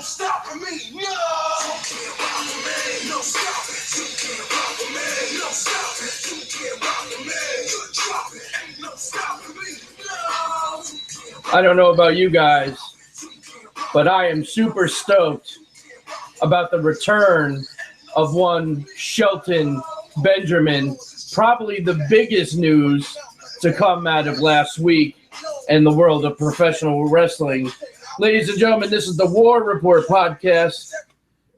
stopping me, no. You can't rock with me, no stopping. You can't rock with me, no stopping. You can't rock with me, you're dropping. Ain't no stopping me, no. I don't know about you guys, but I am super stoked about the return of one Shelton Benjamin, probably the biggest news to come out of last week in the world of professional wrestling. Ladies and gentlemen, this is the War Report podcast.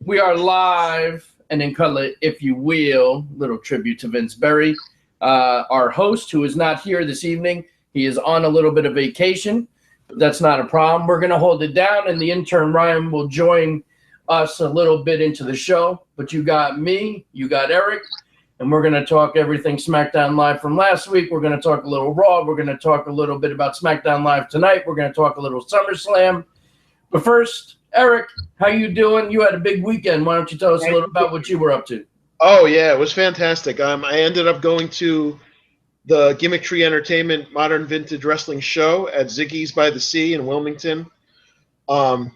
We are live and in color, if you will. Little tribute to Vince Berry. Our host, who is not here this evening, he is on a little bit of vacation. But that's not a problem. We're going to hold it down, and the intern Ryan will join us a little bit into the show. But you got me, you got Eric, and we're going to talk everything SmackDown Live from last week. We're going to talk a little Raw. We're going to talk a little bit about SmackDown Live tonight. We're going to talk a little SummerSlam. But first, Eric, how you doing? You had a big weekend. Why don't you tell us a little about what you were up to? Oh, yeah, it was fantastic. I ended up going to the Gimmick Tree Entertainment Modern Vintage Wrestling Show at Ziggy's by the Sea in Wilmington. Thought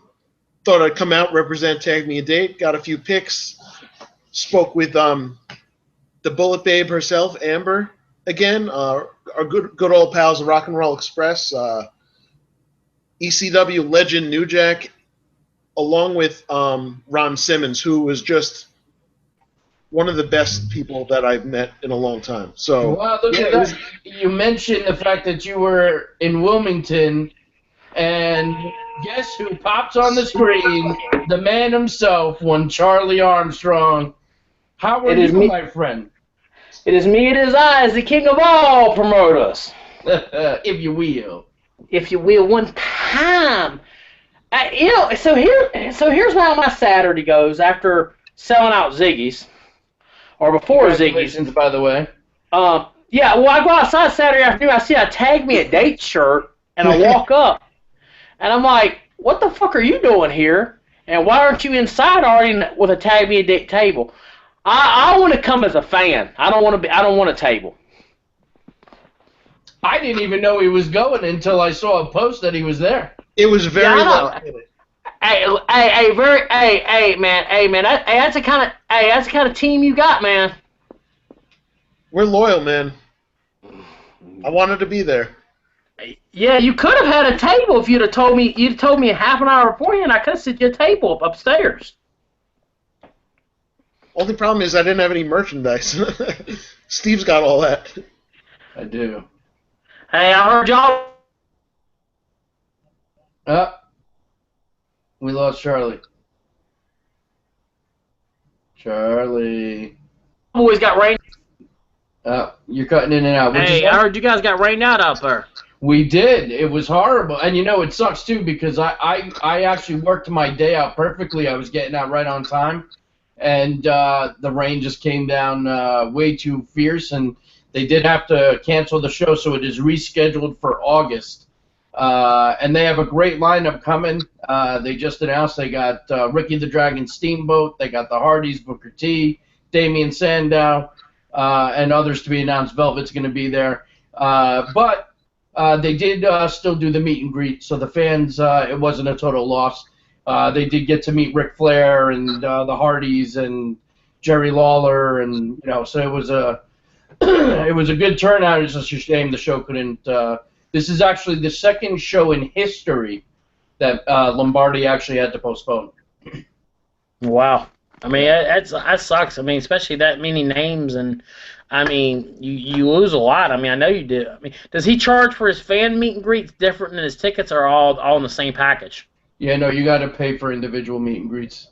I'd come out, represent Tag Me a Date, got a few picks, spoke with the Bullet Babe herself, Amber, again, our good old pals, the Rock and Roll Express, ECW legend New Jack, along with Ron Simmons, who was just one of the best people that I've met in a long time. So, wow, look at that. You mentioned the fact that you were in Wilmington, and guess who pops on the screen? The man himself, one Charlie Armstrong. How are you, my friend? It is me, it is I, as the king of all promoters. If you will. If you will, one time. So here's how my Saturday goes after selling out Ziggy's, or before Ziggy's. By the way. Yeah, well, I go outside Saturday afternoon, I see a Tag Me a Date shirt, and I walk up, and I'm like, what the fuck are you doing here? And why aren't you inside already with a Tag Me a Date table? I want to come as a fan. I don't want a table. I didn't even know he was going until I saw a post that he was there. It was very last minute. Hey, man. That's the kind of team you got, man. We're loyal, man. I wanted to be there. Yeah, you could have had a table if you'd have told me. You'd told me a half an hour beforehand. I could have set you a table upstairs. Only problem is I didn't have any merchandise. Steve's got all that. I do. Hey, I heard y'all. We lost Charlie. Charlie. Boys got rained. You're cutting in and out. Hey, I heard you guys got rained out up there. We did. It was horrible. And, it sucks, too, because I actually worked my day out perfectly. I was getting out right on time. And the rain just came down way too fierce, and they did have to cancel the show, so it is rescheduled for August. And they have a great lineup coming. They just announced they got Ricky the Dragon Steamboat, they got the Hardys, Booker T, Damian Sandow, and others to be announced. Velvet's going to be there. But they did still do the meet and greet, so the fans, it wasn't a total loss. They did get to meet Ric Flair and the Hardys and Jerry Lawler, and so it was a it was a good turnout. It's just a shame the show couldn't. This is actually the second show in history that Lombardi actually had to postpone. Wow, I mean that sucks. I mean, especially that many names, and I mean you lose a lot. I mean, I know you did. I mean, does he charge for his fan meet and greets different than his tickets, or all in the same package? Yeah, no, you got to pay for individual meet and greets.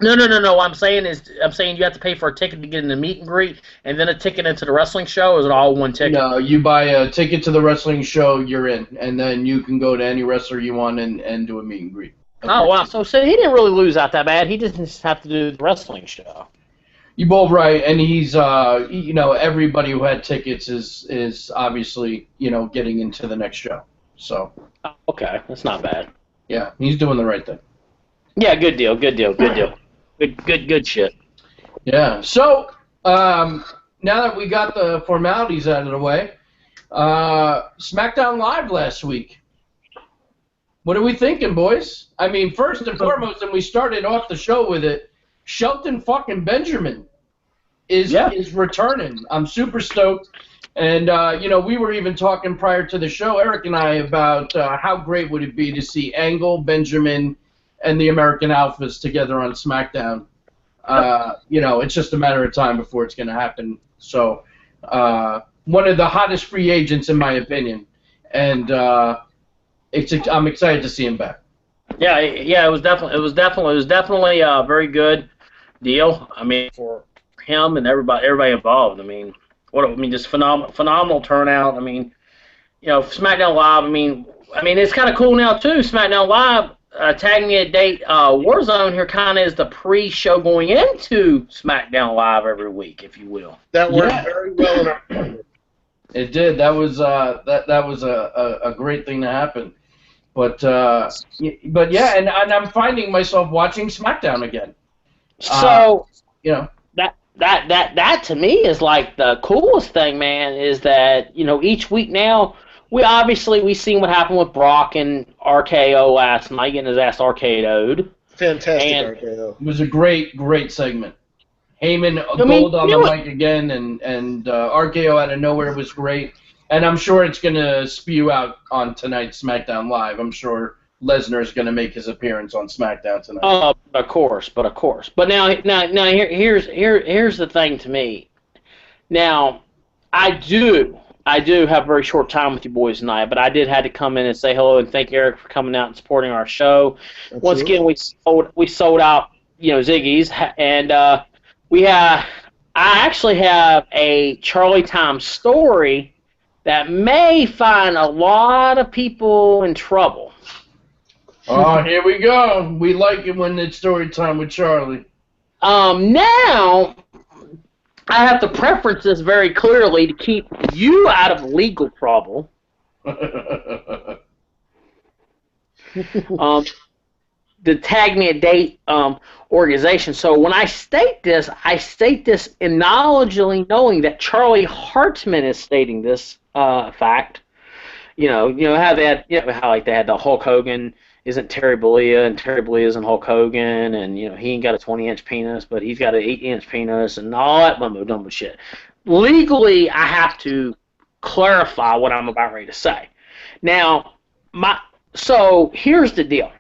No. What I'm saying you have to pay for a ticket to get in the meet and greet, and then a ticket into the wrestling show. Or is it all one ticket? No, you buy a ticket to the wrestling show, you're in, and then you can go to any wrestler you want and do a meet and greet. Oh wow, so he didn't really lose out that bad. He just have to do the wrestling show. You're both right, and he's everybody who had tickets is obviously getting into the next show. So. Okay, that's not bad. Yeah, he's doing the right thing. Yeah, good deal. Good shit. Yeah. So now that we got the formalities out of the way, SmackDown Live last week. What are we thinking, boys? I mean, first and foremost, and we started off the show with it, Shelton fucking Benjamin is returning. I'm super stoked. And, we were even talking prior to the show, Eric and I, about how great would it be to see Angle, Benjamin, and the American Alphas together on SmackDown. It's just a matter of time before it's going to happen. So, one of the hottest free agents, in my opinion. And I'm excited to see him back. Yeah, it was definitely a very good deal. I mean, for him and everybody involved. I mean, just phenomenal turnout. I mean, SmackDown Live. I mean, it's kind of cool now too. SmackDown Live tagging me a date. Warzone here kind of is the pre-show going into SmackDown Live every week, if you will. That worked very well in our. It did. That was a great thing to happen. But yeah, and I'm finding myself watching SmackDown again. So that to me is like the coolest thing, man. Is that each week now we seen what happened with Brock and RKO last night, getting his ass RKO'd. Fantastic RKO. It was a great segment. Heyman gold on the mic again, and RKO out of nowhere was great. And I'm sure it's going to spew out on tonight's SmackDown Live. I'm sure Lesnar is going to make his appearance on SmackDown tonight. Of course. But now here's the thing to me. Now, I do have a very short time with you boys tonight, but I did have to come in and say hello and thank Eric for coming out and supporting our show. Absolutely. Once again, we sold out, Ziggy's, and I actually have a Charlie Time story that may find a lot of people in trouble. Oh, here we go. We like it when it's story time with Charlie. Now, I have to preference this very clearly to keep you out of legal trouble. The Tag Me a Date organization. So when I state this in knowledgeably knowing that Charlie Hartman is stating this fact. How they had, how like they had the Hulk Hogan isn't Terry Bollea and Terry Bollea isn't Hulk Hogan, and he ain't got a 20-inch penis, but he's got an 8-inch penis, and all that mumbo shit. Legally, I have to clarify what I'm about ready to say. Now, so here's the deal.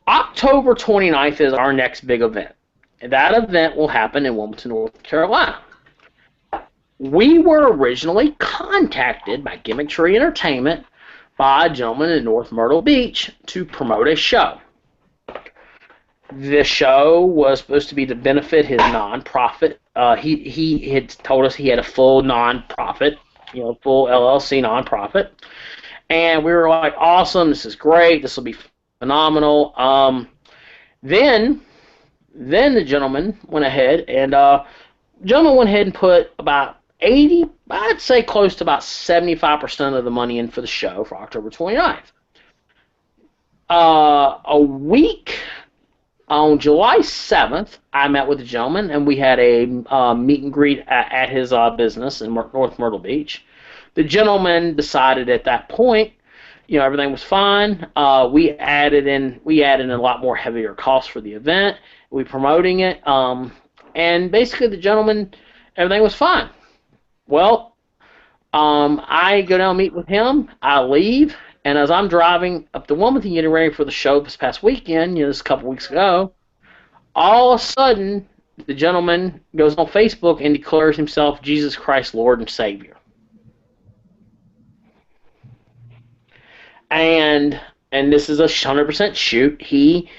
October 29th is our next big event. And that event will happen in Wilmington, North Carolina. We were originally contacted by Gimmick Tree Entertainment by a gentleman in North Myrtle Beach to promote a show. The show was supposed to be to benefit his nonprofit. He had told us he had a full nonprofit, full LLC nonprofit. And we were like, awesome, this is great, this will be phenomenal. Then the gentleman went ahead and put about 80, I'd say close to about 75% of the money in for the show for October 29th. A week on July 7th, I met with the gentleman, and we had a meet and greet at his business in North Myrtle Beach. The gentleman decided at that point, everything was fine. We added in a lot more heavier costs for the event. We promoting it, and basically the gentleman, everything was fine. Well, I go down and meet with him. I leave, and as I'm driving up to Wilmington getting ready for the show this past weekend, this a couple weeks ago, all of a sudden the gentleman goes on Facebook and declares himself Jesus Christ Lord and Savior. And this is a 100% shoot. He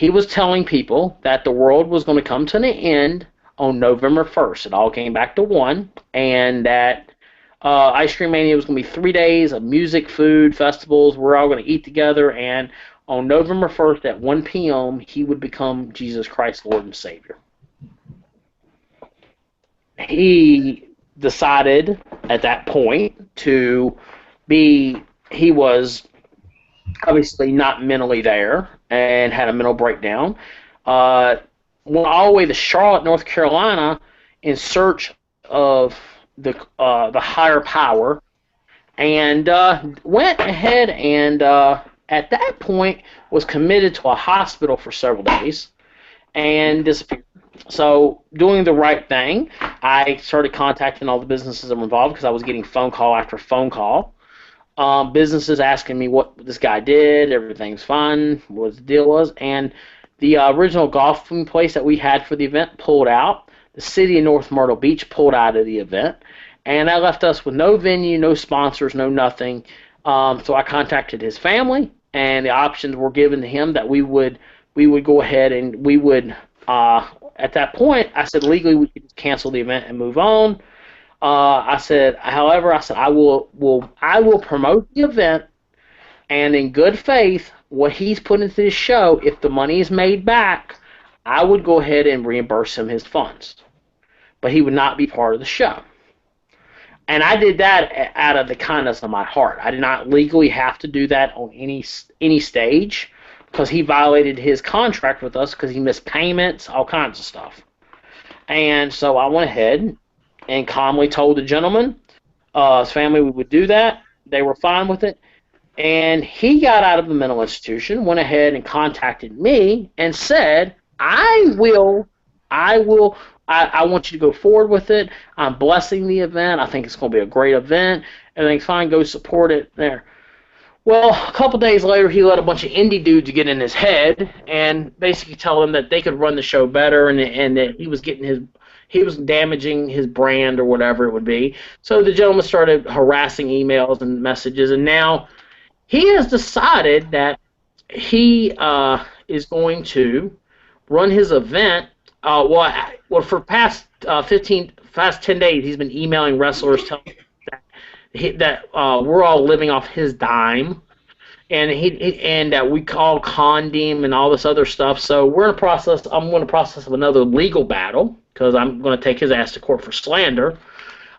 was telling people that the world was going to come to an end on November 1st. It all came back to one, and that Ice Cream Mania was going to be 3 days of music, food, festivals. We're all going to eat together, and on November 1st at 1 p.m., he would become Jesus Christ, Lord and Savior. He decided at that point to be, he was obviously not mentally there and had a mental breakdown. Went all the way to Charlotte, North Carolina in search of the higher power, and went ahead and at that point was committed to a hospital for several days and disappeared. So doing the right thing, I started contacting all the businesses that were involved because I was getting phone call after phone call. Businesses asking me what this guy did, everything's fine, what the deal was, and the original golfing place that we had for the event pulled out. The city of North Myrtle Beach pulled out of the event, and that left us with no venue, no sponsors, no nothing. So I contacted his family, and the options were given to him that we would go ahead and we would. At that point, I said legally we could cancel the event and move on. I said, however, I will promote the event, and in good faith, what he's put into this show, if the money is made back, I would go ahead and reimburse him his funds, but he would not be part of the show. And I did that out of the kindness of my heart. I did not legally have to do that on any stage because he violated his contract with us because he missed payments, all kinds of stuff. And so I went ahead and calmly told the gentleman, his family, we would do that. They were fine with it. And he got out of the mental institution, went ahead and contacted me and said, I want you to go forward with it. I'm blessing the event. I think it's going to be a great event. Everything's fine. Go support it there. Well, a couple days later, he let a bunch of indie dudes get in his head and basically tell him that they could run the show better and that he was damaging his brand or whatever it would be. So the gentleman started harassing emails and messages, and now he has decided that he is going to run his event. For past 10 days, he's been emailing wrestlers telling them that we're all living off his dime, and that we call condom and all this other stuff. So we're in a process. I'm in the process of another legal battle because I'm going to take his ass to court for slander.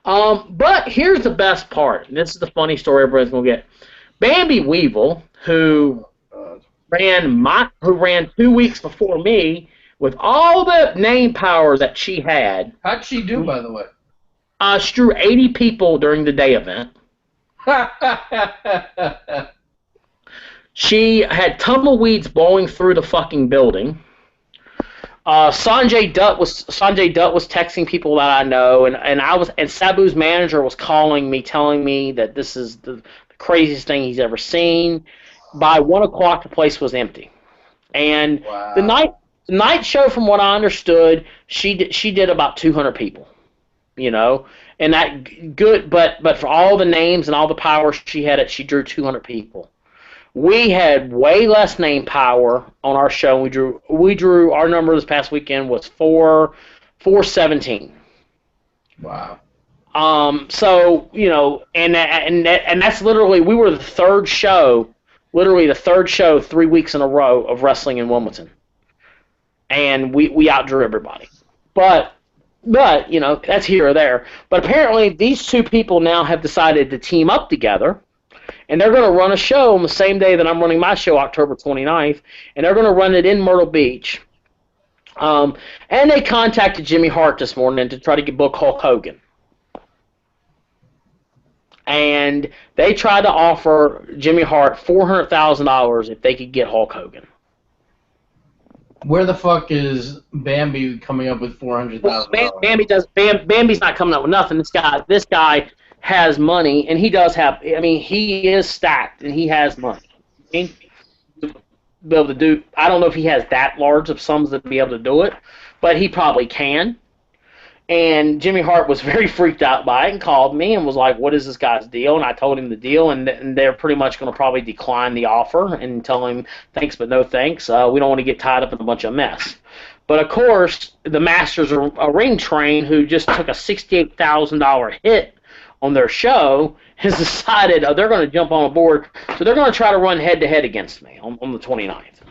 But here's the best part. And this is the funny story everybody's going to get. Bambi Weevil, who ran 2 weeks before me with all the name power that she had. How'd she do, by the way? She drew 80 people during the day event. She had tumbleweeds blowing through the fucking building. Sanjay Dutt was texting people that I know, and Sabu's manager was calling me, telling me that this is the craziest thing he's ever seen. By 1 o'clock, the place was empty, and wow. The night show, from what I understood, she did about 200 people, and that good, but for all the names and all the power she had, she drew 200 people. We had way less name power on our show. We drew our number this past weekend was 417. Wow. So and that's literally, we were the third show 3 weeks in a row of wrestling in Wilmington, and we outdrew everybody. But that's here or there. But apparently these two people now have decided to team up together, and they're going to run a show on the same day that I'm running my show, October 29th, and they're going to run it in Myrtle Beach. And they contacted Jimmy Hart this morning to try to book Hulk Hogan. And they tried to offer Jimmy Hart $400,000 if they could get Hulk Hogan. Where the fuck is Bambi coming up with $400,000? Bambi's not coming up with nothing. This guy has money, and he does have. I mean, he is stacked, and he has money. Be able to do. I don't know if he has that large of sums to be able to do it, but he probably can. And Jimmy Hart was very freaked out by it and called me and was like, "What is this guy's deal?" And I told him the deal, and they're pretty much going to probably decline the offer and tell him thanks but no thanks. We don't want to get tied up in a bunch of mess. But of course, the Masters of a Ring Train, who just took a $68,000 hit on their show, has decided they're going to jump on board. So they're going to try to run head-to-head against me on the 29th.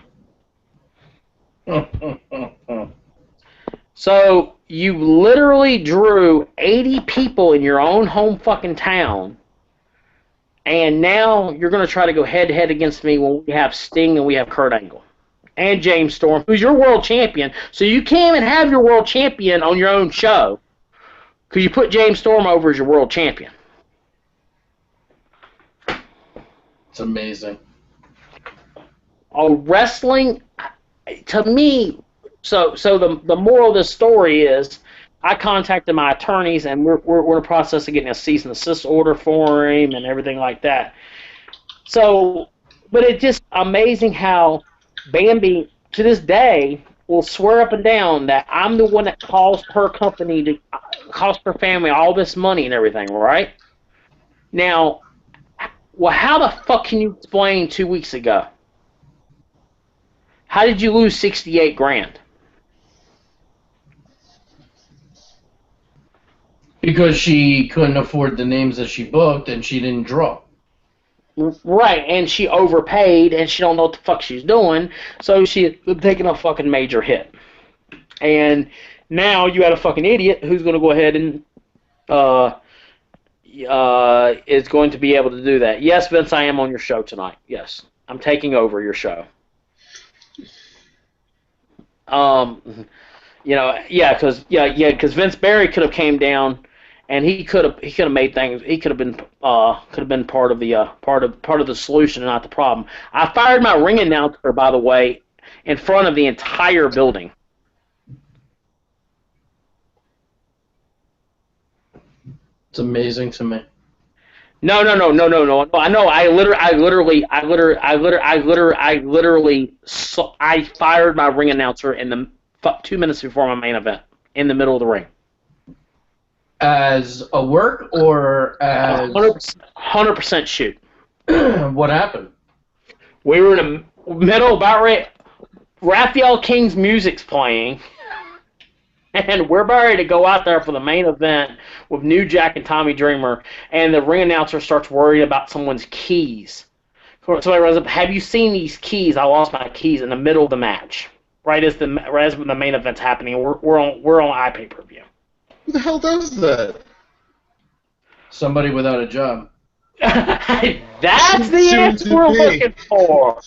So you literally drew 80 people in your own home fucking town, and now you're going to try to go head-to-head against me when we have Sting and we have Kurt Angle. And James Storm, who's your world champion. So you can't even have your world champion on your own show because you put James Storm over as your world champion. It's amazing. Wrestling, to me, so the moral of this story is, I contacted my attorneys, and we're in the process of getting a cease and desist order for him and everything like that. So, but it's just amazing how Bambi, to this day, will swear up and down that I'm the one that caused her company to cost her family all this money and everything, right? Now, well, how the fuck can you explain 2 weeks ago? How did you lose 68 grand? Because she couldn't afford the names that she booked, and she didn't draw. Right, and she overpaid, and she don't know what the fuck she's doing, so she's taking a fucking major hit. And now you had a fucking idiot who's going to go ahead and is going to be able to do that. Yes, Vince, I am on your show tonight. Yes, I'm taking over your show. Because Vince Barry could have came down, and he could have made things. He could have been part of the solution and not the problem. I fired my ring announcer, by the way, in front of the entire building. It's amazing to me. No. I know. I fired my ring announcer in the 2 minutes before my main event, in the middle of the ring. As a work or as 100% shoot. What happened? We were in the middle, about right. Raphael King's music's playing, and we're about ready to go out there for the main event with New Jack and Tommy Dreamer, and the ring announcer starts worrying about someone's keys. Somebody runs up, have you seen these keys? I lost my keys in the middle of the match, right as the main event's happening. We're on iPay-per-view. Who the hell does that? Somebody without a job. That's the answer we're looking for.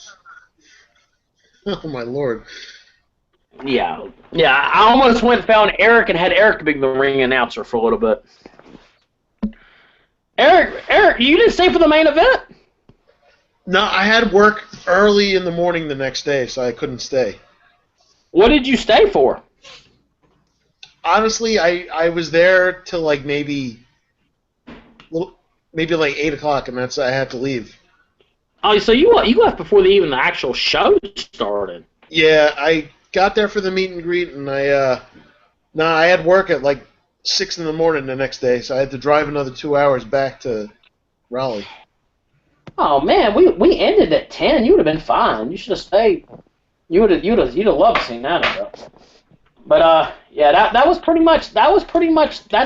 Oh my lord. Yeah. I almost went and found Eric and had Eric be the ring announcer for a little bit. Eric, you didn't stay for the main event? No, I had work early in the morning the next day, so I couldn't stay. What did you stay for? Honestly, I was there till like maybe like 8 o'clock, and I had to leave. Oh, so you left before even the actual show started? Yeah, I got there for the meet and greet, and I had work at like 6 in the morning the next day, so I had to drive another 2 hours back to Raleigh. Oh man, we ended at 10. You would have been fine. You should have stayed. You'd have loved seeing that stuff. But yeah, that's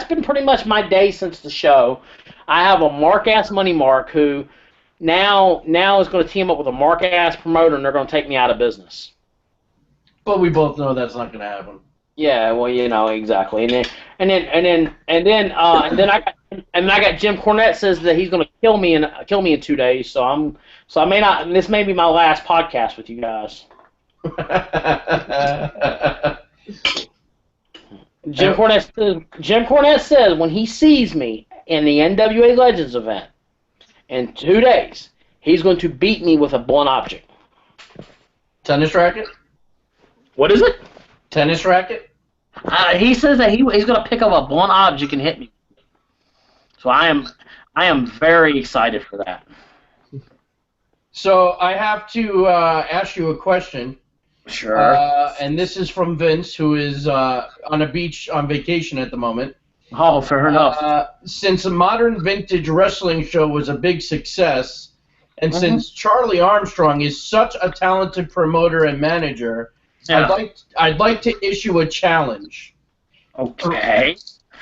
been pretty much my day since the show. I have a Mark-ass Money Mark who now is going to team up with a Mark-ass promoter, and they're going to take me out of business. But we both know that's not going to happen. Yeah, well, exactly. And then I got Jim Cornette says that he's going to kill me in 2 days. So I may not. This may be my last podcast with you guys. Jim Cornette says when he sees me in the NWA Legends event in 2 days, he's going to beat me with a blunt object. Tennis racket? What is it? Tennis racket? He says that he's going to pick up a blunt object and hit me. So I am very excited for that. So I have to ask you a question. Sure. And this is from Vince, who is on a beach on vacation at the moment. Oh, fair enough. Since a modern vintage wrestling show was a big success, and since Charlie Armstrong is such a talented promoter and manager, yeah. I'd like to issue a challenge. Okay.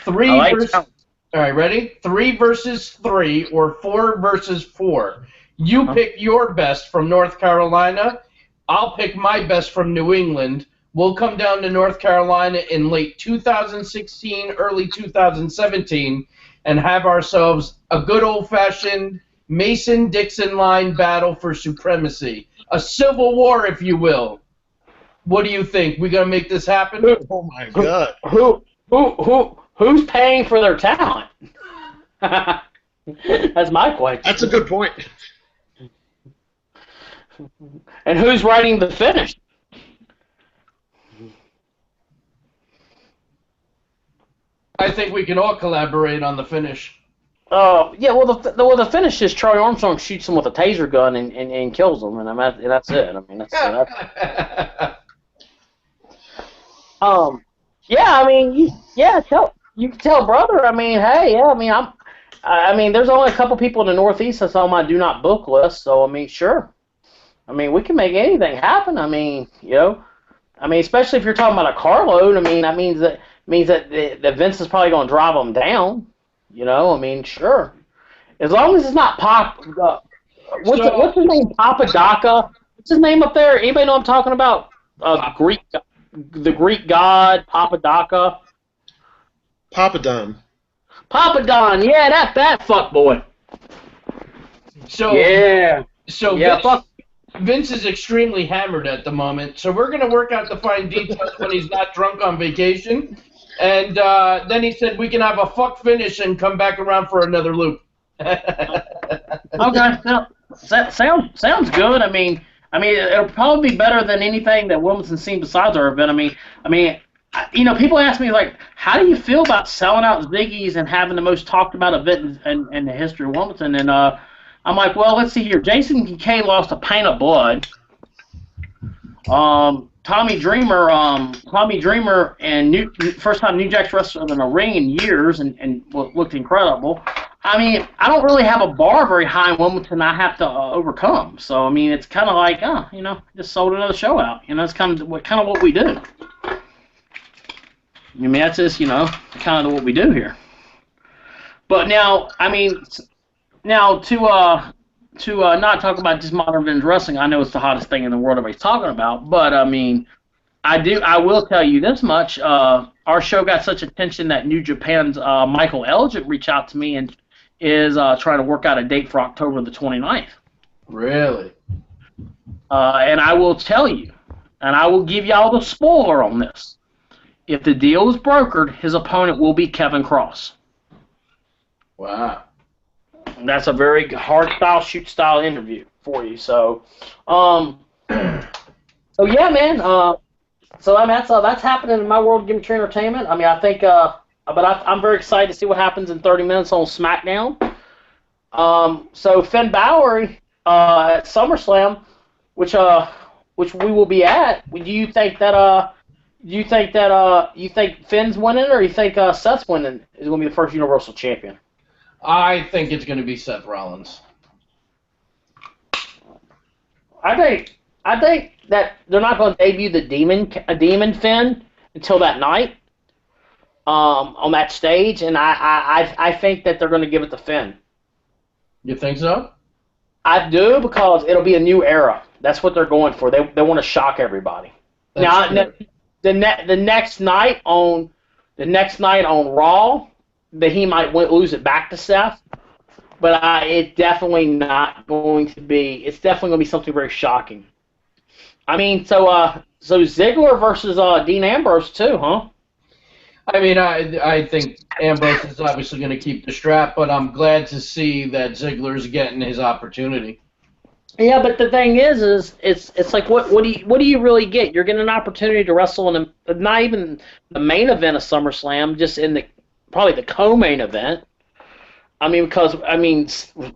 All right, ready? 3 versus 3 or 4 versus 4. You pick your best from North Carolina. I'll pick my best from New England. We'll come down to North Carolina in late 2016, early 2017, and have ourselves a good old-fashioned Mason-Dixon line battle for supremacy. A civil war, if you will. What do you think? We gonna make this happen? Oh my God! Who's paying for their talent? That's my question. That's a good point. And who's writing the finish? I think we can all collaborate on the finish. Yeah, well, the finish is Charlie Armstrong shoots him with a taser gun and kills him, and that's it. I mean, that's yeah. I mean, you can tell brother. I mean, hey, yeah. I mean, there's only a couple people in the Northeast that's on my do not book list, so I mean, sure. I mean, we can make anything happen. I mean, especially if you're talking about a carload. I mean, that means that the Vince is probably going to drive them down. I mean, sure. As long as it's not what's his name? Papadaka. What's his name up there? Anybody know what I'm talking about? The Greek god Papadaka. Papadon. Papadon. Yeah, that fuck boy. So yeah. So yeah, Vince is extremely hammered at the moment. So we're gonna work out the fine details when he's not drunk on vacation. And then he said we can have a fuck finish and come back around for another loop. Okay, well, that sounds good. I mean, it'll probably be better than anything that Wilmington's seen besides our event. I mean, people ask me like, how do you feel about selling out Ziggy's and having the most talked about event in the history of Wilmington? And I'm like, well, let's see here. Jason Kincaid lost a pint of blood. Tommy Dreamer, and first time New Jack's wrestled in a ring in years and looked incredible. I mean, I don't really have a bar very high in Wilmington I have to overcome. So, I mean, it's kind of like, just sold another show out. It's kind of what we do. I mean, that's just, kind of what we do here. But now, I mean, to not talk about just modern vintage wrestling, I know it's the hottest thing in the world everybody's talking about, but I mean, I will tell you this much, our show got such attention that New Japan's Michael Elgin reached out to me and is trying to work out a date for October the 29th. Really? And I will tell you, and I will give y'all the spoiler on this. If the deal is brokered, his opponent will be Kevin Cross. Wow. That's a very hard style, shoot style interview for you. So, yeah, man. So I mean, that's happening in my world of gimmickry entertainment. I mean, I think, I'm very excited to see what happens in 30 minutes on SmackDown. So Finn Balor at SummerSlam, which we will be at. Do you think Finn's winning, or you think Seth's winning is going to be the first Universal Champion? I think it's going to be Seth Rollins. I think that they're not going to debut the Demon Finn until that night on that stage, and I think that they're going to give it to Finn. You think so? I do, because it'll be a new era. That's what they're going for. They want to shock everybody. Now the next night on Raw, that he might lose it back to Seth, but it's definitely not going to be. It's definitely going to be something very shocking. I mean, so Ziggler versus Dean Ambrose too, huh? I mean, I think Ambrose is obviously going to keep the strap, but I'm glad to see that Ziggler's getting his opportunity. Yeah, but the thing is it's like what do you really get? You're getting an opportunity to wrestle in not even the main event of SummerSlam, just in probably the co-main event. I mean, because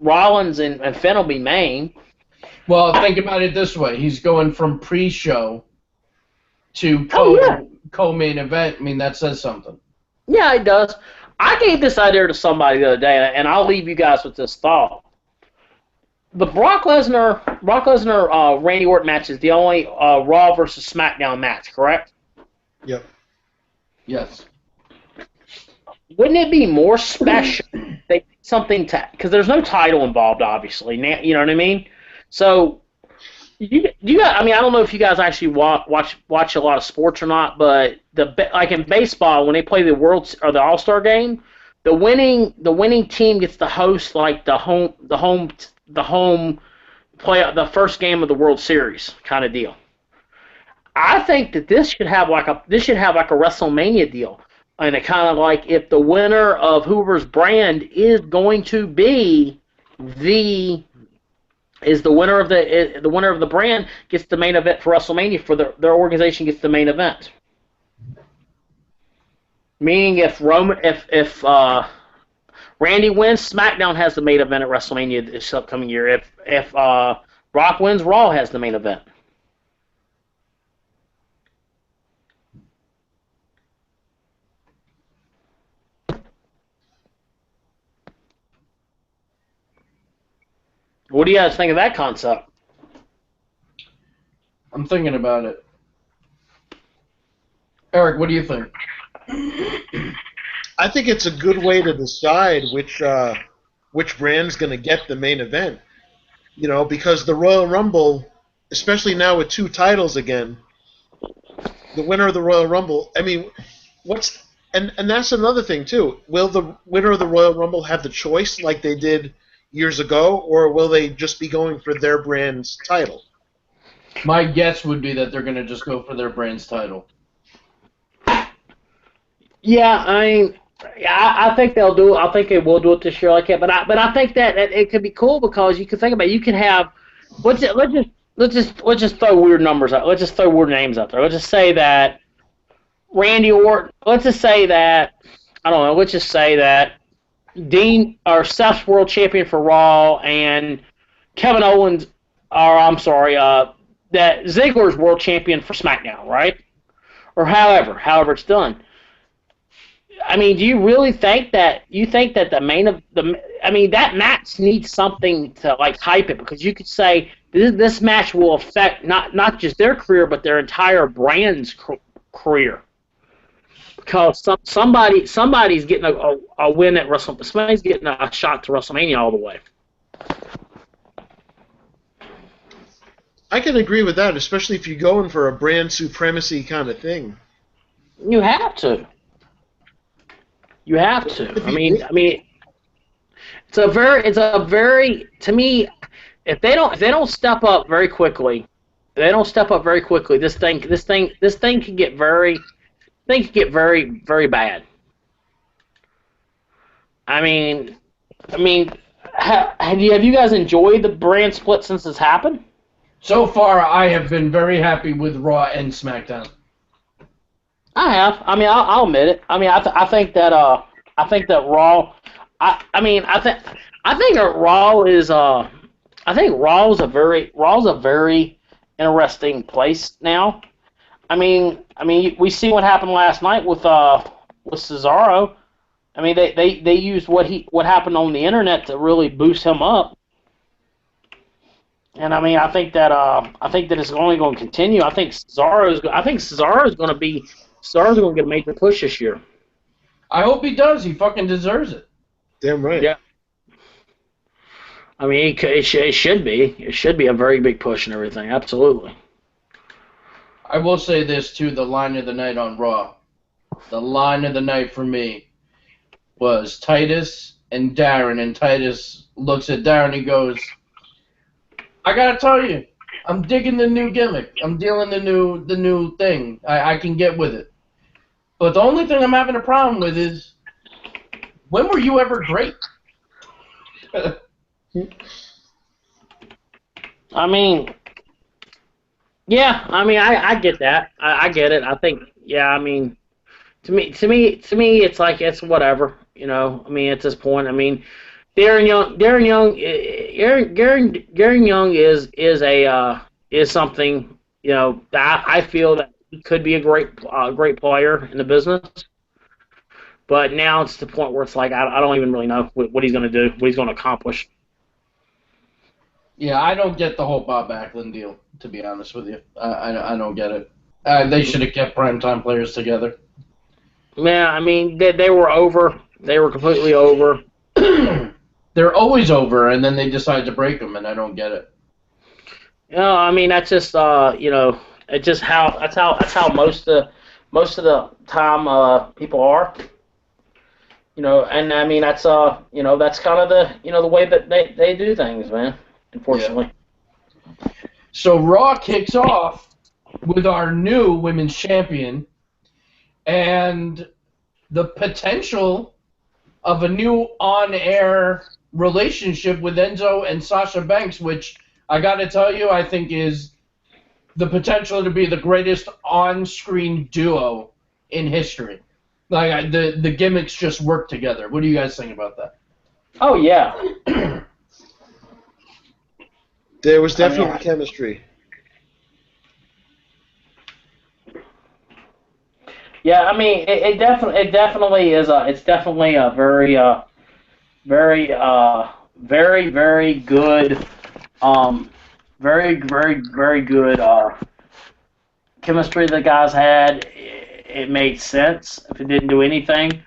Rollins and Finn will be main. Well, think about it this way: he's going from pre-show to co-main event. I mean, that says something. Yeah, it does. I gave this idea to somebody the other day, and I'll leave you guys with this thought. The Brock Lesnar Randy Orton match is the only Raw versus SmackDown match, correct? Yep. Yes. Wouldn't it be more special if something because there's no title involved, obviously. You know what I mean? So you got. I mean, I don't know if you guys actually watch a lot of sports or not, but like in baseball, when they play the All-Star game, the winning team gets to host like the home play the first game of the World Series kind of deal. I think that this should have like a WrestleMania deal. And it kind of like if the winner of Hoover's brand is going to be the is the winner of the brand gets the main event for WrestleMania for their organization gets the main event. Meaning if Randy wins, SmackDown has the main event at WrestleMania this upcoming year. If Brock wins, Raw has the main event. What do you guys think of that concept? I'm thinking about it. Eric, what do you think? I think it's a good way to decide which brand's going to get the main event. You know, because the Royal Rumble, especially now with 2 titles again, the winner of the Royal Rumble, I mean, and that's another thing too. Will the winner of the Royal Rumble have the choice like they did years ago, or will they just be going for their brand's title? My guess would be that they're going to just go for their brand's title. Yeah, I think they'll do it. I think they will do it this year like that. But I think that it could be cool because you can think about it. You can have let's just throw weird numbers out. Let's just throw weird names out there. Let's just say that Randy Orton. Let's just say that I don't know. Let's just say that Dean or Seth's world champion for Raw and Kevin Owens, or I'm sorry, that Ziggler's world champion for SmackDown, right? Or however it's done. I mean, do you really think that that match needs something to like hype it, because you could say this match will affect not just their career but their entire brand's career. Because somebody's getting a win at WrestleMania. Somebody's getting a shot to WrestleMania all the way. I can agree with that, especially if you're going for a brand supremacy kind of thing. You have to. You have to. I mean, it's a very to me, if they don't step up very quickly, this thing could get very very bad. I mean, have you guys enjoyed the brand split since it's happened? So far, I have been very happy with Raw and SmackDown. I have. I mean, I'll admit it. I mean, I think that Raw. I think that Raw is I think Raw's a very interesting place now. I mean, we see what happened last night with Cesaro. I mean, they used what happened on the internet to really boost him up. And I mean, I think that it's only going to continue. I think Cesaro's going to get a major push this year. I hope he does. He fucking deserves it. Damn right. Yeah. I mean, it should be. It should be a very big push and everything. Absolutely. I will say this too: the line of the night on Raw. The line of the night for me was Titus and Darren, and Titus looks at Darren and goes, I gotta tell you, I'm digging the new gimmick. I'm dealing the new thing. I can get with it. But the only thing I'm having a problem with is, when were you ever great? I mean, yeah. I mean, I get that. I get it. I think, yeah. I mean, to me, it's like it's whatever. You know. I mean, at this point, I mean, Darren Young is something, you know, that I feel that he could be a great player in the business. But now it's the point where it's like I don't even really know what he's going to do, what he's going to accomplish. Yeah, I don't get the whole Bob Backlund deal, to be honest with you. I don't get it. They should have kept primetime players together. Yeah, I mean, they were over. They were completely over. They're always over, and then they decide to break them, and I don't get it. No, I mean, that's just you know, it's just that's how most of the time people are. You know, and I mean that's you know, that's kind of the way that they do things, man. Unfortunately. Yeah. So Raw kicks off with our new women's champion, and the potential of a new on-air relationship with Enzo and Sasha Banks, which I got to tell you, I think is the potential to be the greatest on-screen duo in history. Like the gimmicks just work together. What do you guys think about that? Oh yeah. There was definitely chemistry. Yeah, I mean, it definitely is it's definitely a very very good very good chemistry the guys had. It made sense. If it didn't do anything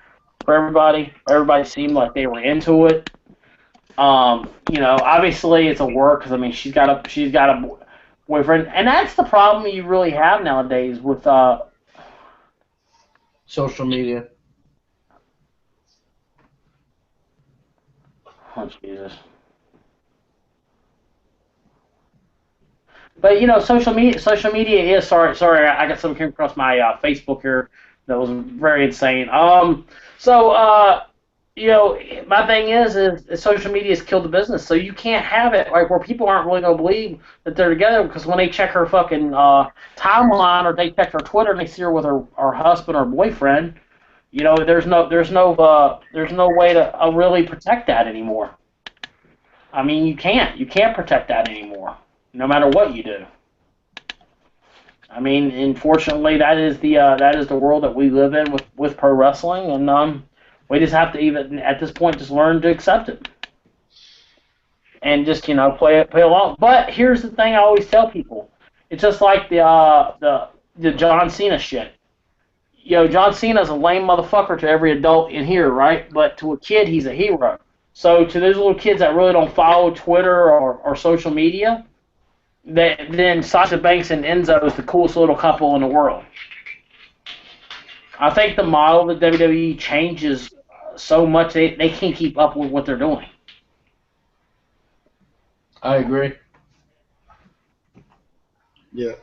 for everybody seemed like they were into it. Obviously it's a work because I mean she's got a boyfriend, and that's the problem you really have nowadays with Social media. oh Jesus. But social media is sorry I got something came across my Facebook here that was very insane. My thing is social media has killed the business, so you can't have it like where people aren't really gonna believe that they're together because when they check her fucking timeline or they check her Twitter and they see her with her husband or boyfriend, there's no way to really protect that anymore. I mean, you can't protect that anymore, no matter what you do. I mean, unfortunately, that is the world that we live in with pro wrestling, and we just have to even at this point just learn to accept it, and just play along. But here's the thing: I always tell people, it's just like the John Cena shit. John Cena's a lame motherfucker to every adult in here, right? But to a kid, he's a hero. So to those little kids that really don't follow Twitter or social media, then Sasha Banks and Enzo is the coolest little couple in the world. I think the model that WWE changes so much they can't keep up with what they're doing. I agree. Yeah.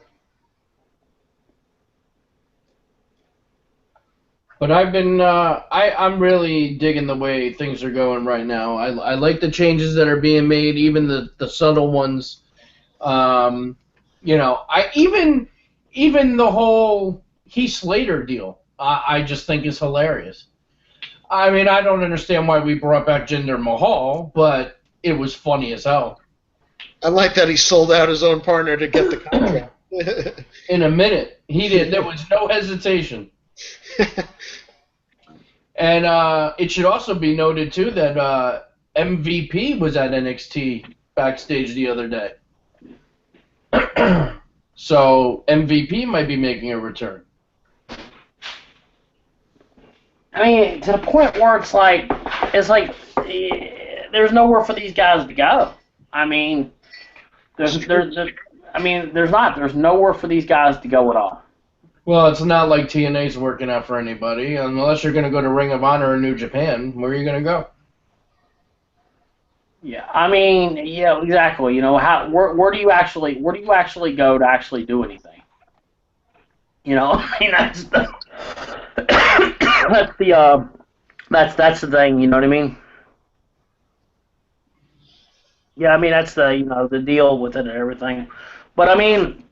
But I've been, I'm really digging the way things are going right now. I like the changes that are being made, even the subtle ones. I even the whole Heath Slater deal, I just think is hilarious. I mean, I don't understand why we brought back Jinder Mahal, but it was funny as hell. I like that he sold out his own partner to get the contract. In a minute, he did. There was no hesitation. And it should also be noted, too, that MVP was at NXT backstage the other day. So MVP might be making a return. I mean, to the point where it's like there's nowhere for these guys to go. I mean, there's nowhere for these guys to go at all. Well, it's not like TNA's working out for anybody. Unless you're going to go to Ring of Honor or New Japan, where are you going to go? Yeah, I mean, yeah, exactly. Where do you actually go to actually do anything? I mean, that's the thing. You know what I mean? Yeah, I mean that's the deal with it and everything. But I mean,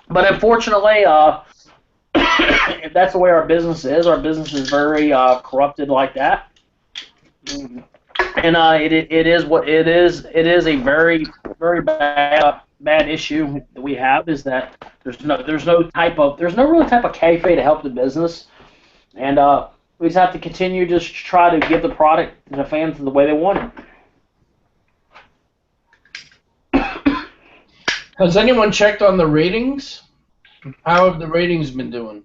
unfortunately, if that's the way our business is very corrupted like that. And it is what it is. It is a very very bad issue that we have is that there's no real type of kayfabe to help the business, and we just have to continue to try to give the product to the fans the way they want it. Has anyone checked on the ratings? How have the ratings been doing?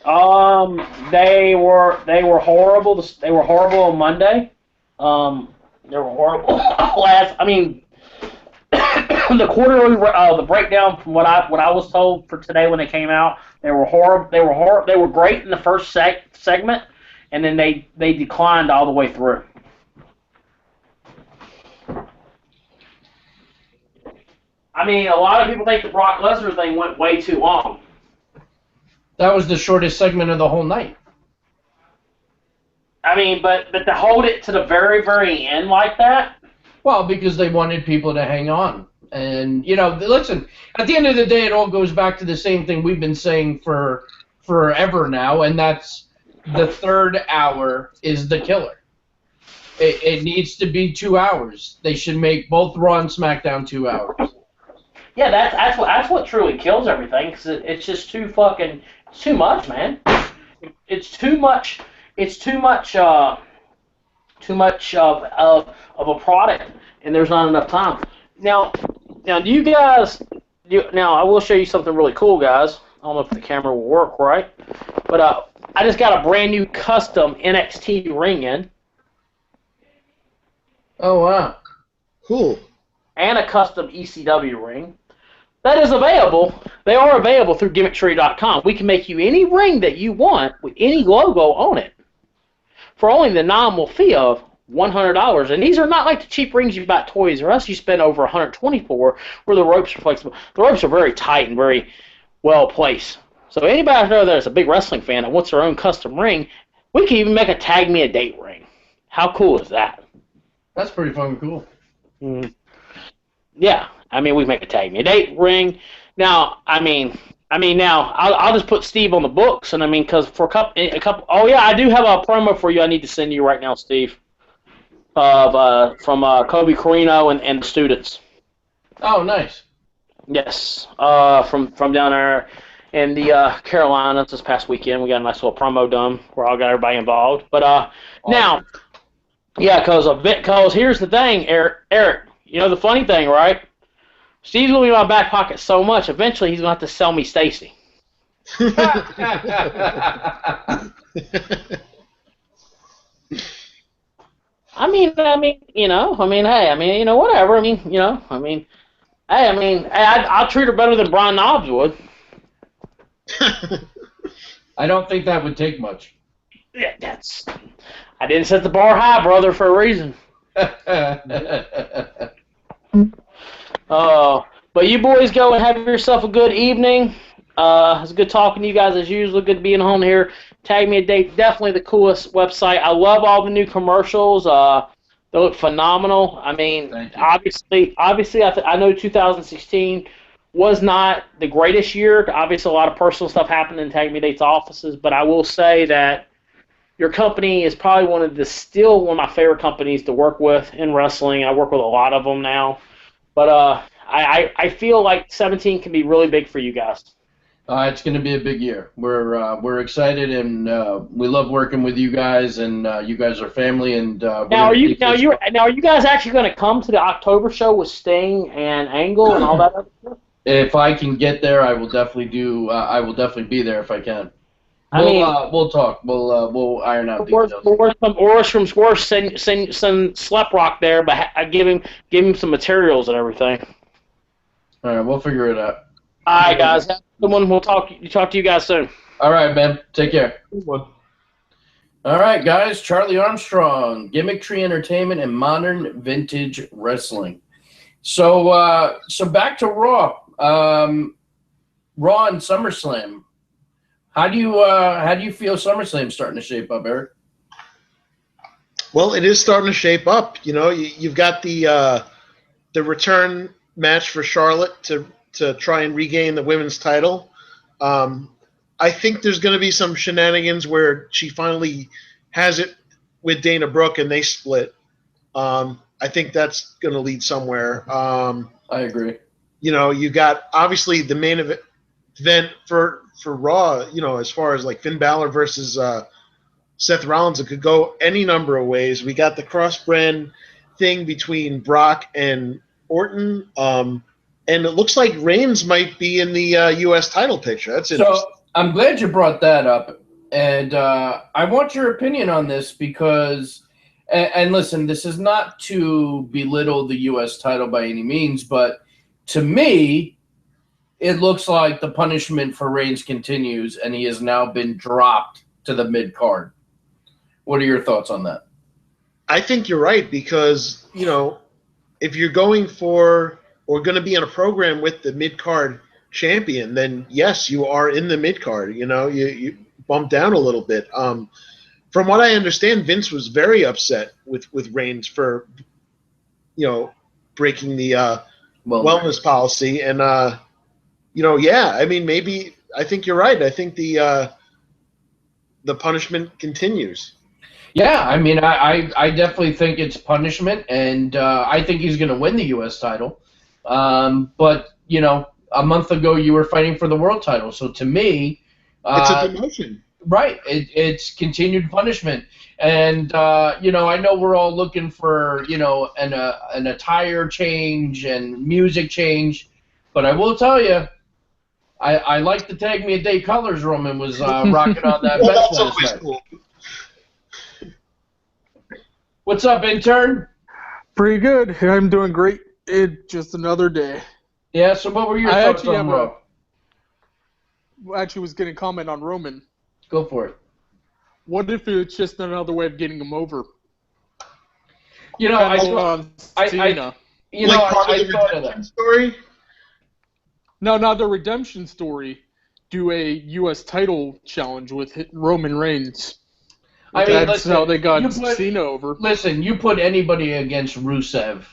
They were horrible. They were horrible on Monday. They were horrible I mean, the quarterly the breakdown from what I was told for today when they came out, they were horrible. They were great in the first segment, and then they declined all the way through. I mean, a lot of people think the Brock Lesnar thing went way too long. That was the shortest segment of the whole night. I mean, but to hold it to the very, very end like that? Well, because they wanted people to hang on. And, listen, at the end of the day, it all goes back to the same thing we've been saying for forever now, and that's the third hour is the killer. It needs to be 2 hours. They should make both Raw and SmackDown 2 hours. Yeah, that's what truly kills everything. Cause it's just too much, man. It's too much. It's too much of a product, and there's not enough time. Now, do you guys? Now, I will show you something really cool, guys. I don't know if the camera will work right, but I just got a brand new custom NXT ring in. Oh, wow. Cool. And a custom ECW ring. That is available. They are available through GimmickTree.com. We can make you any ring that you want with any logo on it for only the nominal fee of $100. And these are not like the cheap rings you buy at Toys R Us you spend over $124 where the ropes are flexible. The ropes are very tight and very well placed. So anybody out there that's a big wrestling fan that wants their own custom ring, we can even make a Tag Me a Date ring. How cool is that? That's pretty fucking cool. Mm. Yeah, we make a Tag Me a Date ring. Now, now I'll just put Steve on the books, and because for a couple. Oh yeah, I do have a promo for you. I need to send you right now, Steve. From Kobe Carino and the students. Oh, nice. Yes. From down there in the Carolinas this past weekend, we got a nice little promo done where I got everybody involved. But awesome. Now. Yeah, because here's the thing, Eric. The funny thing, right? Steve's going to be in my back pocket so much, eventually he's going to have to sell me Stacy. Hey, whatever. I'll treat her better than Brian Knobbs would. I don't think that would take much. Yeah, I didn't set the bar high, brother, for a reason. But you boys go and have yourself a good evening. It's good talking to you guys as usual. Good being on here. Tag Me a Date, definitely the coolest website. I love all the new commercials. They look phenomenal. Obviously, I know 2016 was not the greatest year. Obviously, a lot of personal stuff happened in Tag Me a Date's offices, but I will say that your company is probably still one of my favorite companies to work with in wrestling. I work with a lot of them now. But I feel like 17 can be really big for you guys. It's going to be a big year. We're excited, and we love working with you guys, and you guys are family. And are you guys actually going to come to the October show with Sting and Angle and all that other stuff? If I can get there, I will definitely I will definitely be there if I can. We'll talk. We'll iron out details. We'll send Slep Rock there, but I give him some materials and everything. All right, we'll figure it out. All right, guys. Have a good one. We'll talk to you guys soon. All right, man. Take care. All right, guys. Charlie Armstrong, Gimmick Tree Entertainment and Modern Vintage Wrestling. So back to Raw. Raw and SummerSlam. How do you feel SummerSlam starting to shape up, Eric? Well, it is starting to shape up. You've got the return match for Charlotte to try and regain the women's title. I think there's going to be some shenanigans where she finally has it with Dana Brooke and they split. I think that's going to lead somewhere. I agree. You got obviously the main event for Raw, as far as like Finn Balor versus Seth Rollins, it could go any number of ways. We got the cross-brand thing between Brock and Orton, and it looks like Reigns might be in the U.S. title picture. That's interesting. So I'm glad you brought that up, and I want your opinion on this because, and listen, this is not to belittle the U.S. title by any means, but to me, it looks like the punishment for Reigns continues, and he has now been dropped to the mid-card. What are your thoughts on that? I think you're right because, if you're going for or going to be on a program with the mid-card champion, then yes, you are in the mid-card. You bump down a little bit. From what I understand, Vince was very upset with Reigns for, breaking the wellness policy, and I mean, maybe I think you're right. I think the punishment continues. Yeah, I mean, I definitely think it's punishment, and I think he's going to win the U.S. title. But, a month ago you were fighting for the world title, so to me... it's a demotion. Right, it's continued punishment. And, I know we're all looking for, an attire change and music change, but I will tell you, I like the Tag Me a Day colors Roman was rocking on that Well, vest that's last always night. cool. What's up, intern? Pretty good. I'm doing great. It's just another day. Yeah, so what were your I thoughts actually on have Raw? Actually was going to comment on Roman. Go for it. What if it's just another way of getting him over? I Cena. Like part of the thought of redemption that. story. No, not the redemption story. Do a U.S. title challenge with Roman Reigns. I mean, That's listen, how they got you put- Cena over. Listen, you put anybody against Rusev,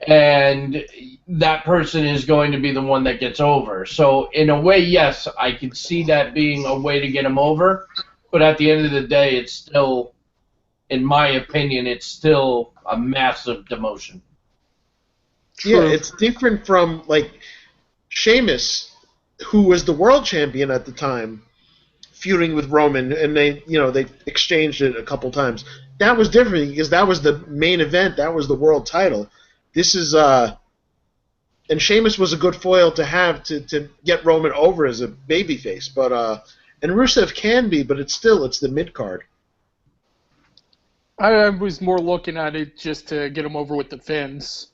and that person is going to be the one that gets over. So, in a way, yes, I could see that being a way to get him over. But at the end of the day, it's still, in my opinion, it's still a massive demotion. Yeah, True. it's different from like Sheamus, who was the world champion at the time, feuding with Roman, and they exchanged it a couple times. That was different because that was the main event. That was the world title. This is and Sheamus was a good foil to have to get Roman over as a babyface, but and Rusev can be, but it's the mid card. I was more looking at it just to get him over with the fans.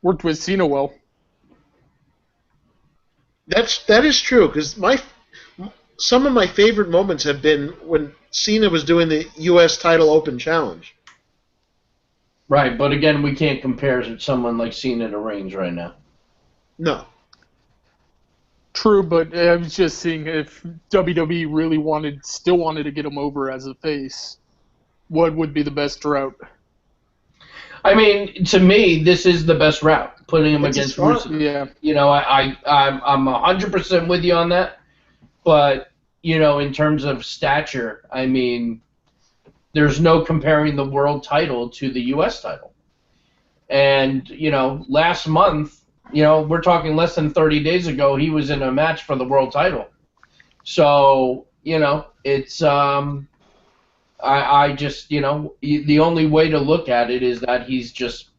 Worked with Cena well. That is true because some of my favorite moments have been when Cena was doing the U.S. title open challenge. Right, but again, we can't compare someone like Cena to Reigns right now. No. True, but I was just seeing if WWE really still wanted to get him over as a face, what would be the best route? I mean, to me, this is the best route, putting him It's a against start. Rusev. Yeah. I'm 100% with you on that. But, in terms of stature, I mean, there's no comparing the world title to the U.S. title. And, last month, we're talking less than 30 days ago, he was in a match for the world title. So, it's, I just, the only way to look at it is that he's just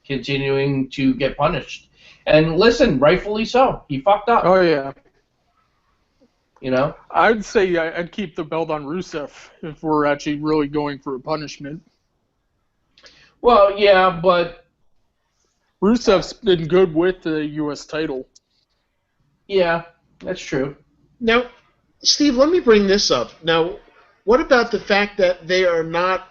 continuing to get punished. And listen, rightfully so. He fucked up. Oh, yeah. You I'd say I'd keep the belt on Rusev if we're actually really going for a punishment. Well, yeah, but Rusev's been good with the U.S. title. yeah, that's true. Now, Steve, let me bring this up. Now, what about the fact that they are not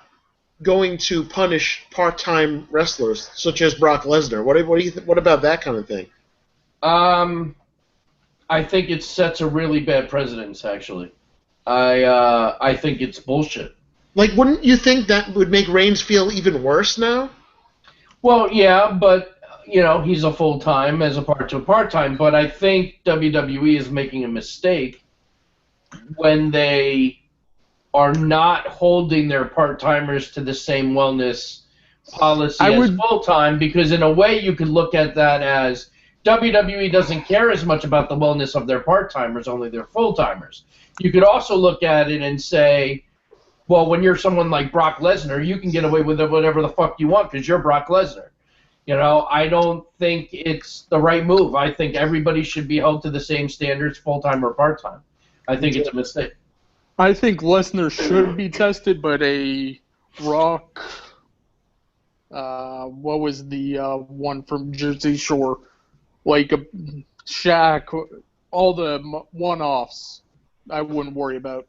going to punish part-time wrestlers such as Brock Lesnar? What do you what about that kind of thing? I think it sets a really bad precedence. Actually, I think it's bullshit. Like, wouldn't you think that would make Reigns feel even worse now? Well, yeah, but he's a full-time as opposed to a part-time. But I think WWE is making a mistake when they are not holding their part-timers to the same wellness policy as full-time, because in a way you could look at that as WWE doesn't care as much about the wellness of their part-timers, only their full-timers. You could also look at it and say, well, when you're someone like Brock Lesnar, you can get away with whatever the fuck you want because you're Brock Lesnar. I don't think it's the right move. I think everybody should be held to the same standards, full-time or part-time. I think it's a mistake. I think Lesnar should be tested, but a Rock, what was the one from Jersey Shore? Like a Shaq, all the one-offs, I wouldn't worry about.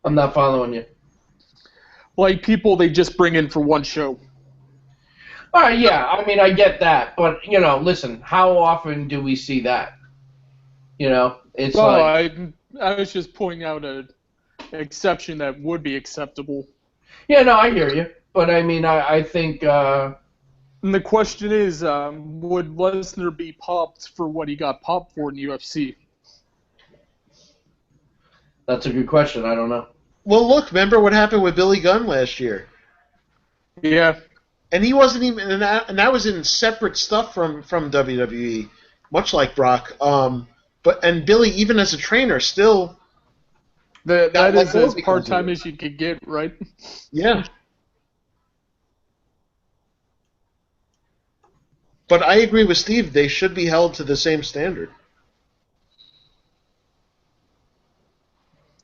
I'm not following you. Like people they just bring in for one show. All right, yeah, I mean, I get that. But, listen, how often do we see that? It's Well, like... I was just pointing out an exception that would be acceptable. Yeah, no, I hear you. But, I mean, I think, And the question is, would Lesnar be popped for what he got popped for in UFC? That's a good question. I don't know. Well, look, remember what happened with Billy Gunn last year? Yeah. And he wasn't even, and that was in separate stuff from WWE, much like Brock. And Billy, even as a trainer, still That got let is go as because of part-time it. as you could get, right? Yeah. But I agree with Steve. They should be held to the same standard.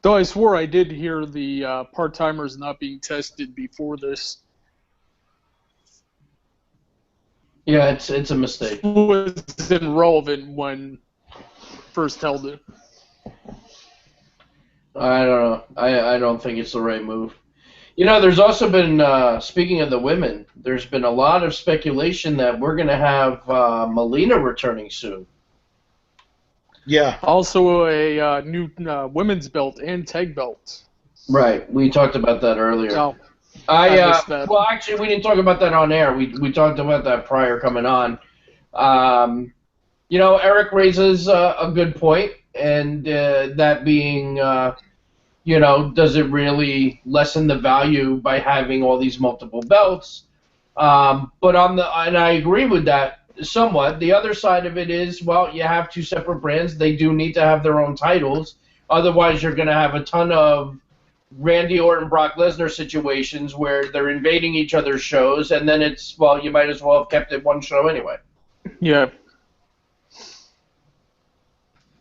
Though I swore I did hear the part-timers not being tested before this. Yeah, it's a mistake. Was irrelevant when first held it. I don't know. I don't think it's the right move. You know, there's also been, speaking of the women, there's been a lot of speculation that we're going to have Melina returning soon. Yeah. Also a new women's belt and tag belt. Right. We talked about that earlier. Oh, I missed that. Well, actually, we didn't talk about that on air. We talked about that prior coming on. You know, Eric raises a good point, and that being, you know, does it really lessen the value by having all these multiple belts? But and I agree with that somewhat. The other side of it is, well, you have two separate brands. They do need to have their own titles. Otherwise, you're going to have a ton of Randy Orton, Brock Lesnar situations where they're invading each other's shows, and then it's, well, you might as well have kept it one show anyway. Yeah.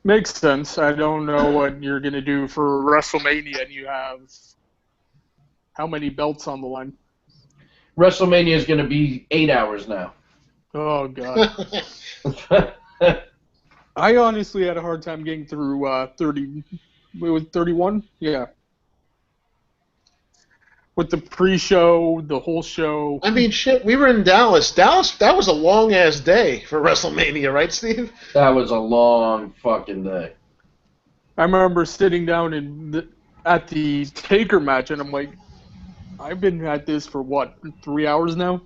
Makes sense. I don't know what you're going to do for WrestleMania, and you have how many belts on the line? WrestleMania is going to be 8 hours now. Oh, God. I honestly had a hard time getting through 30. It was 31? Yeah. With the pre-show, the whole show. I mean, shit, we were in Dallas. That was a long-ass day for WrestleMania, right, Steve? That was a long fucking day. I remember sitting down at the Taker match, and I'm like, I've been at this for, what, 3 hours now?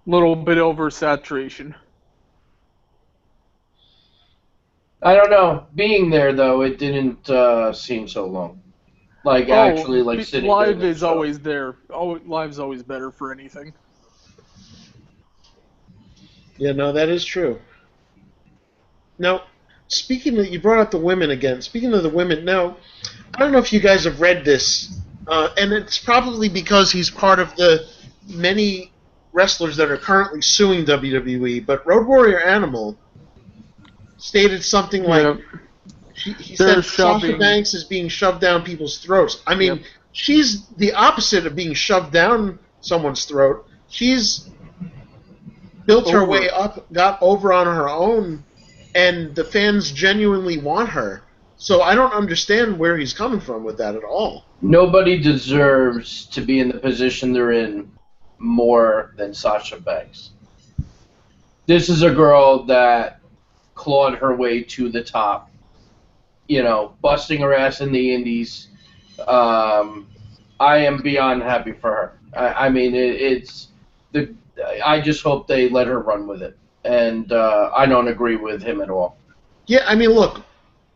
Little bit oversaturation. I don't know. Being there, though, it didn't seem so long. Like, actually, like, sitting live there. is always there. Oh, live's always better for anything. Yeah, no, that is true. Now, you brought up the women again. Speaking of the women, now, I don't know if you guys have read this, and it's probably because he's part of the many wrestlers that are currently suing WWE, but Road Warrior Animal stated something like, he said Sasha Banks is being shoved down people's throats. I mean, she's the opposite of being shoved down someone's throat. She's built her way up, got over on her own, and the fans genuinely want her. So I don't understand where he's coming from with that at all. Nobody deserves to be in the position they're in more than Sasha Banks. This is a girl that clawed her way to the top, you know, busting her ass in the indies. I am beyond happy for her. I mean, I just hope they let her run with it, and I don't agree with him at all. Yeah, I mean, look,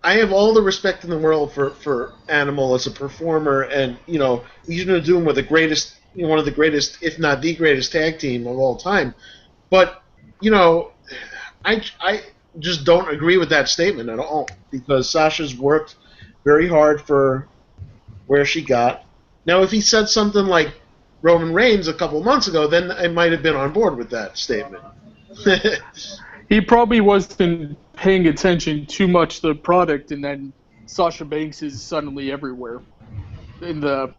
I have all the respect in the world for Animal as a performer, and you know, he's going to do him with the greatest, you know, one of the greatest, if not the greatest tag team of all time. But you know, I just don't agree with that statement at all, because Sasha's worked very hard for where she got. Now, if he said something like Roman Reigns a couple months ago, then I might have been on board with that statement. He probably wasn't paying attention too much to the product, and then Sasha Banks is suddenly everywhere in the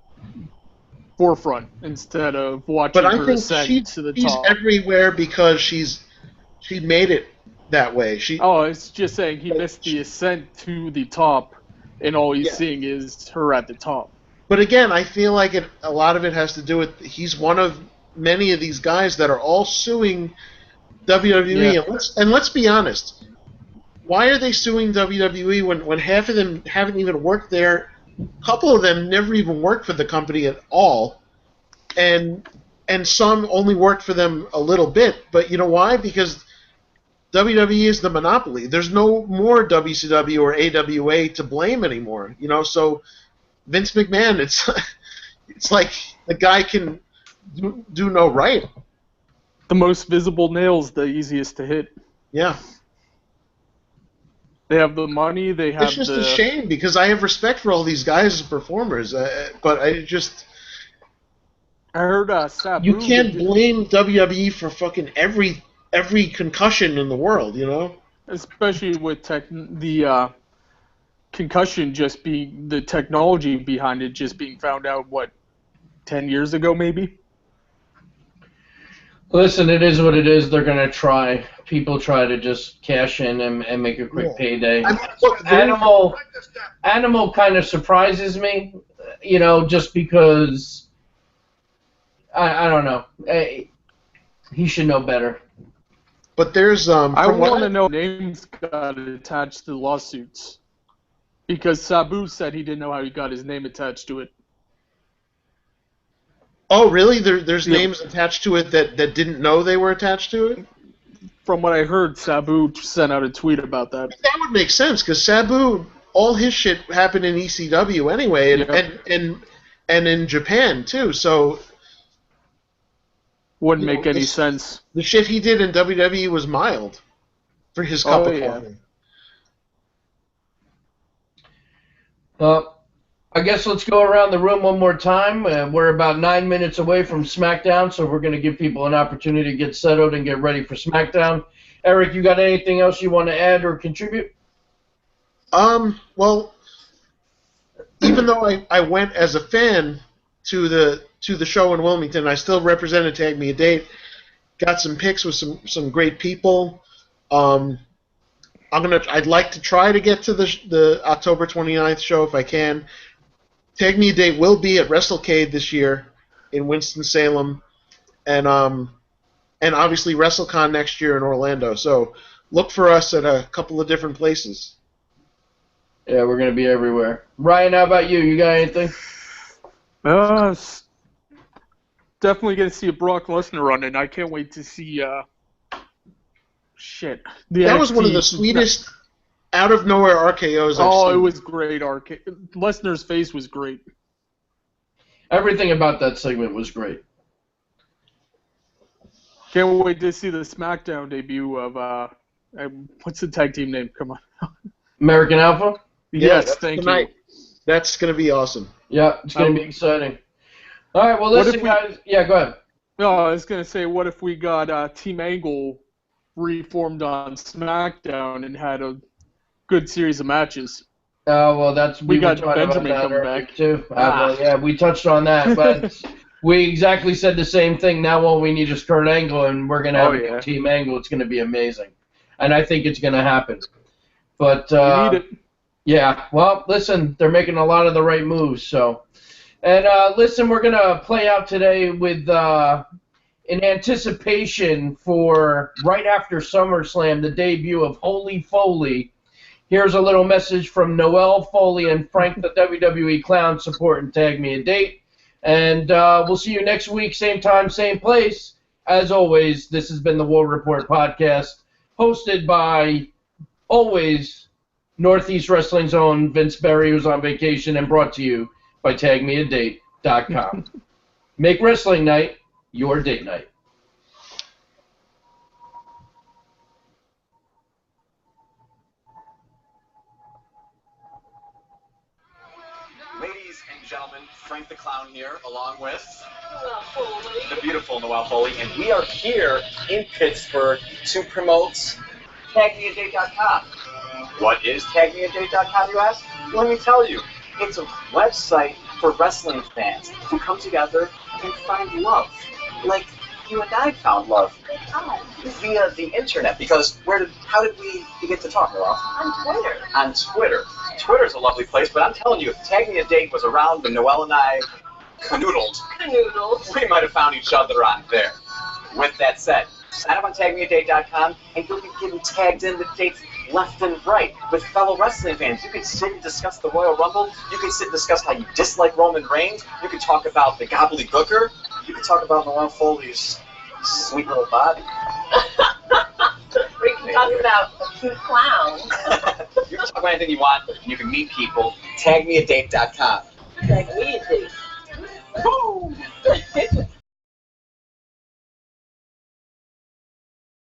forefront instead of watching But I her think ascend to the she's top. everywhere because she made it that way. It's just saying he missed the ascent to the top, and all he's seeing is her at the top. But again, I feel like a lot of it has to do with he's one of many of these guys that are all suing WWE. Yeah. And let's be honest, why are they suing WWE when half of them haven't even worked there a couple of them never even worked for the company at all, and some only worked for them a little bit. But you know why? Because WWE is the monopoly. There's no more WCW or AWA to blame anymore. So Vince McMahon, it's like the guy can do no right. The most visible nail's the easiest to hit. Yeah. They have the money. They have. It's just a shame because I have respect for all these guys as performers, but I heard Sabu. You can't blame WWE for fucking every concussion in the world, Especially with the concussion just being the technology behind it just being found out 10 years ago maybe. Listen, it is what it is. They're going to try. People try to just cash in and make a quick payday. Animal kind of surprises me, just because, I don't know. He should know better. But there's... I want to know names got attached to the lawsuits. Because Sabu said he didn't know how he got his name attached to it. Oh, really? There's names attached to it that didn't know they were attached to it? From what I heard, Sabu sent out a tweet about that. That would make sense, because Sabu, all his shit happened in ECW anyway, and in Japan, too, so... Wouldn't make any sense. The shit he did in WWE was mild for his cup of coffee. I guess let's go around the room one more time. We're about 9 minutes away from SmackDown, so we're going to give people an opportunity to get settled and get ready for SmackDown. Eric, you got anything else you want to add or contribute? Well, even though I went as a fan to the show in Wilmington, I still represented Tag Me a Date. Got some picks with some great people. I'd like to try to get to the October 29th show if I can. Tag Me a Date will be at WrestleCade this year in Winston-Salem, and obviously WrestleCon next year in Orlando. So look for us at a couple of different places. Yeah, we're going to be everywhere. Ryan, how about you? You got anything? Definitely going to see a Brock Lesnar run, and I can't wait to see... That was one of the sweetest out-of-nowhere RKOs I've seen. Oh, it was great. Lesnar's face was great. Everything about that segment was great. Can't wait to see the SmackDown debut of, what's the tag team name? Come on. American Alpha? Yes, thank you. That's going to be awesome. Yeah, it's going to be exciting. All right, well, listen, guys. Yeah, go ahead. No, I was going to say, what if we got Team Angle reformed on SmackDown and had a good series of matches? Oh, well, we got Benjamin coming back too. Yeah, we touched on that, but we exactly said the same thing. Now all we need is Kurt Angle, and we're gonna have Team Angle. It's gonna be amazing, and I think it's gonna happen. But we need it. Yeah, well, listen, they're making a lot of the right moves. So, and listen, we're gonna play out today with. In anticipation for right after SummerSlam, the debut of Holy Foley, here's a little message from Noel Foley and Frank the WWE Clown supporting Tag Me a Date. And we'll see you next week, same time, same place. As always, this has been the War Report podcast, hosted by, always, Northeast Wrestling's own Vince Berry, who's on vacation, and brought to you by TagMeADate.com. Make wrestling night your date night. Ladies and gentlemen, Frank the Clown here, along with the beautiful Noel Foley, and we are here in Pittsburgh to promote TagMeADate.com. What is TagMeADate.com, you ask? Let me tell you. It's a website for wrestling fans who come together and find love. Like you and I found love via the internet. Because how did we begin to talk, Noel? On Twitter. Twitter's a lovely place, but I'm telling you, if Tag Me a Date was around when Noel and I canoodled, we might have found each other on there. With that said, Sign up on TagMeADate.com, and you'll be getting tagged in with dates left and right with fellow wrestling fans. You can sit and discuss the Royal Rumble. You can sit and discuss how you dislike Roman Reigns. You can talk about the gobbledygooker. You can talk about Noelle Foley's sweet little body. We can talk about a cute clown. You can talk about anything you want, and you can meet people. TagMeADate.com. Tag me a date. Woo!